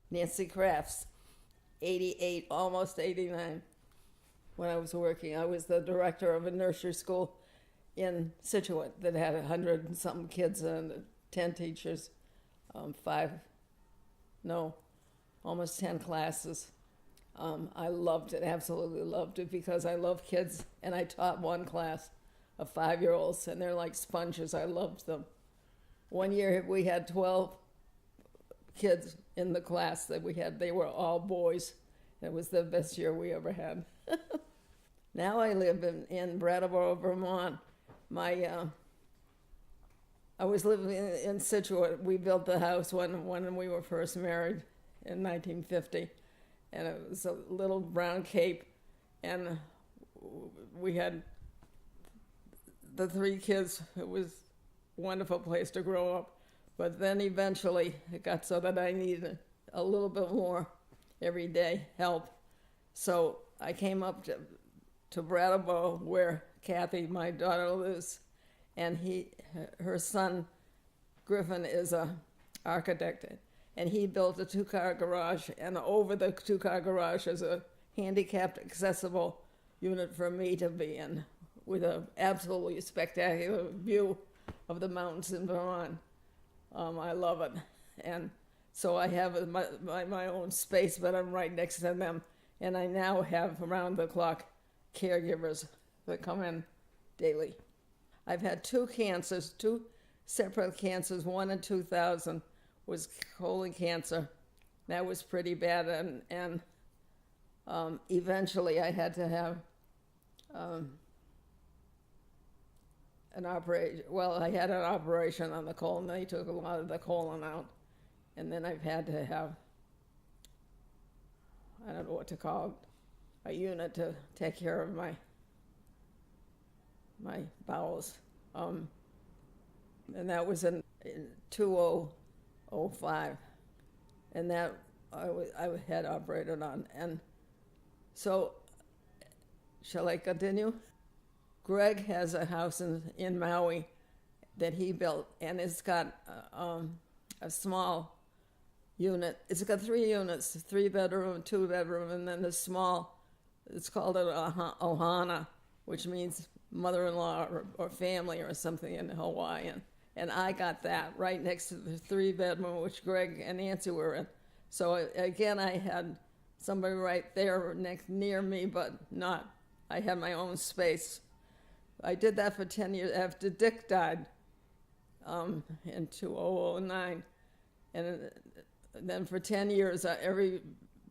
Nancy Crafts, 88, almost 89. When I was working, I was the director of a nursery school in Situate that had 100 and something kids and 10 teachers, five, no, almost 10 classes. I loved it, absolutely loved it, because I love kids, and I taught one class of 5-year-olds, and they're like sponges. I loved them. One year we had 12 kids in the class that we had. They were all boys. It was the best year we ever had. Now I live in Brattleboro, Vermont. I was living in Situate. We built the house when we were first married in 1950, and it was a little brown cape, and we had the 3 kids. It was a wonderful place to grow up, but then eventually it got so that I needed a little bit more everyday help. So I came up to Brattleboro, where Kathy, my daughter, lives, and her son Griffin is a architect, and he built a 2-car garage, and over the 2-car garage is a handicapped accessible unit for me to be in, with an absolutely spectacular view of the mountains in Vermont. I love it, and so I have my own space, but I'm right next to them, and I now have around the clock caregivers that come in daily. I've had 2 cancers, 2 separate cancers. One in 2000 was colon cancer. That was pretty bad, and eventually I had to have an operation. Well, I had an operation on the colon. They took a lot of the colon out, and then I've had to have, I don't know what to call it, a unit to take care of my bowels. And that was in 2005, and that I had operated on. And so, shall I continue? Greg has a house in Maui that he built, and it's got a small unit. It's got 3 units, 3-bedroom, 2-bedroom, and then the small, it's called an ohana, which means mother-in-law or family or something in Hawaiian. And I got that right next to the 3-bedroom, which Greg and Nancy were in. So again, I had somebody right there near me, but not. I had my own space. I did that for 10 years after Dick died in 2009. And then for 10 years, every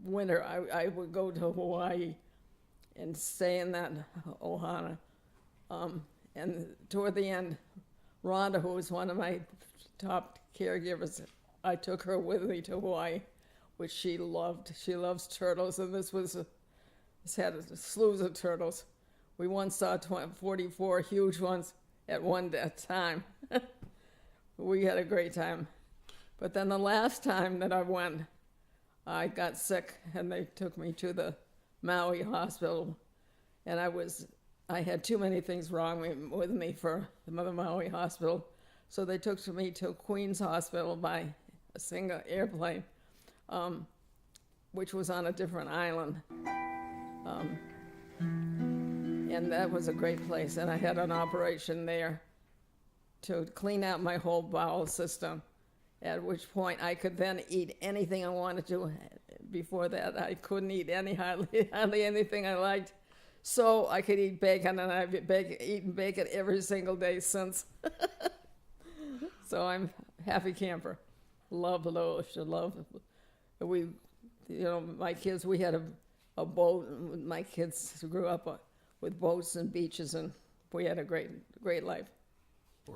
winter, I would go to Hawaii and stay in that ohana. And toward the end, Rhonda, who was one of my top caregivers, I took her with me to Hawaii, which she loved. She loves turtles, and this had a slew of turtles. We once saw 44 huge ones at one time. We had a great time. But then the last time that I went, I got sick, and they took me to the Maui hospital, and I had too many things wrong with me for the Mother Maui Hospital. So they took me to Queens Hospital by a single airplane, which was on a different island. And that was a great place. And I had an operation there to clean out my whole bowel system, at which point I could then eat anything I wanted to. Before that, I couldn't eat hardly anything I liked. So I could eat bacon, and I've eaten bacon every single day since. So I'm happy camper. Love Loesch, love. My kids, we had a boat. My kids grew up with boats and beaches, and we had a great life.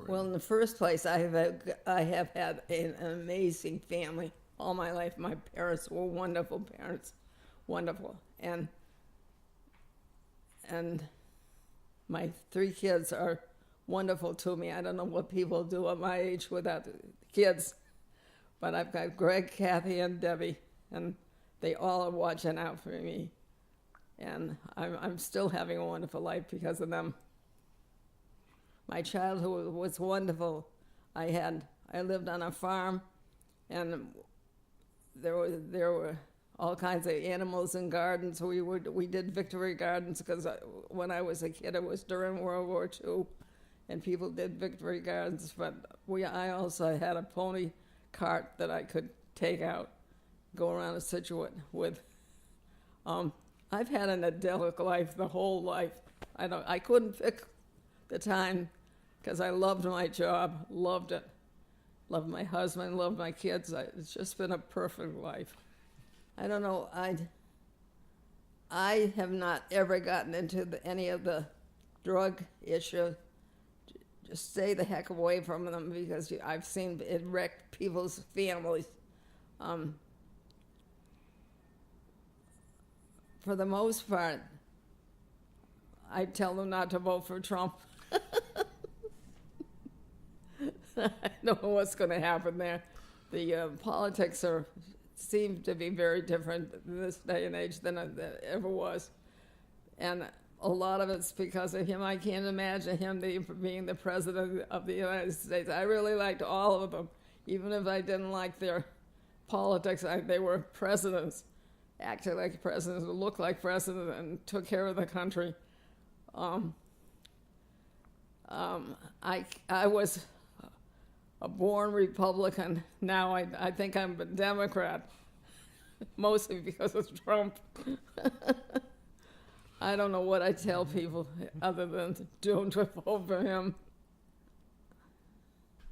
Well, in the first place, I have had an amazing family all my life. My parents were wonderful parents, wonderful, and my 3 kids are wonderful to me. I don't know what people do at my age without kids, but I've got Greg, Kathy, and Debbie, and they all are watching out for me, and I'm still having a wonderful life because of them. My childhood was wonderful. I lived on a farm, and there were all kinds of animals and gardens. We did victory gardens because when I was a kid, it was during World War II, and people did victory gardens. But I also had a pony cart that I could take out, go around a Situate with. I've had an idyllic life the whole life. I couldn't pick the time because I loved my job, loved it, loved my husband, loved my kids. It's just been a perfect life. I don't know. I have not ever gotten into any of the drug issue. Just stay the heck away from them because I've seen it wreck people's families. For the most part, I tell them not to vote for Trump. I don't know what's going to happen there. The politics seem to be very different in this day and age than it ever was. And a lot of it's because of him. I can't imagine him being the president of the United States. I really liked all of them. Even if I didn't like their politics, they were presidents. Acted like presidents, looked like presidents, and took care of the country. I was a born Republican. Now I think I'm a Democrat, mostly because of Trump. I don't know what I tell people other than don't vote for him.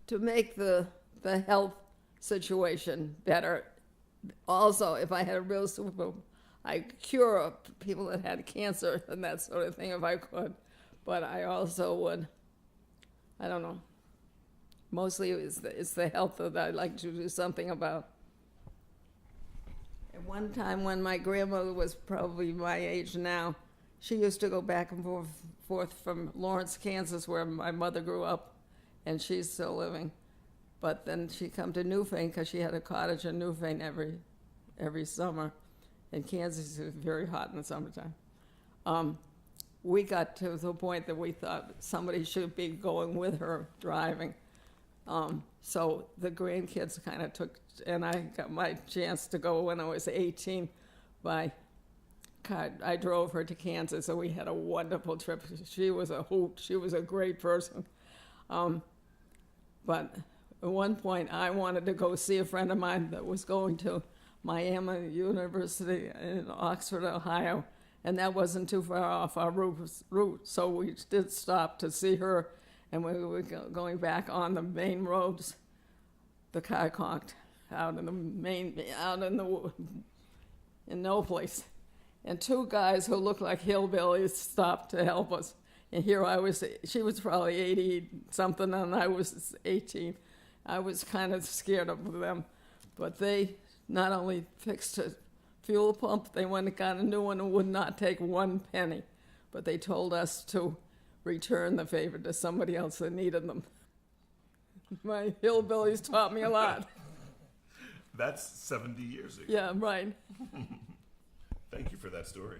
To make the health situation better, also, if I had a real super, I'd cure people that had cancer and that sort of thing if I could. But I also would, I don't know, mostly it's the health that I'd like to do something about. At one time when my grandmother was probably my age now, she used to go back and forth from Lawrence, Kansas, where my mother grew up, and she's still living. But then she come to Newfane because she had a cottage in Newfane every summer. And Kansas is very hot in the summertime. We got to the point that we thought somebody should be going with her driving. So the grandkids kind of took, and I got my chance to go when I was 18 by car. I drove her to Kansas, and we had a wonderful trip. She was a hoot. She was a great person. But at one point, I wanted to go see a friend of mine that was going to Miami University in Oxford, Ohio, and that wasn't too far off our route. So we did stop to see her, and we were going back on the main roads. The car conked out in no place, and two guys who looked like hillbillies stopped to help us. And here I was. She was probably 80 something, and I was 18. I was kind of scared of them, but they not only fixed a fuel pump, they went and got a new one and would not take one penny, but they told us to return the favor to somebody else that needed them. My hillbillies taught me a lot. That's 70 years ago. Yeah, right. Thank you for that story.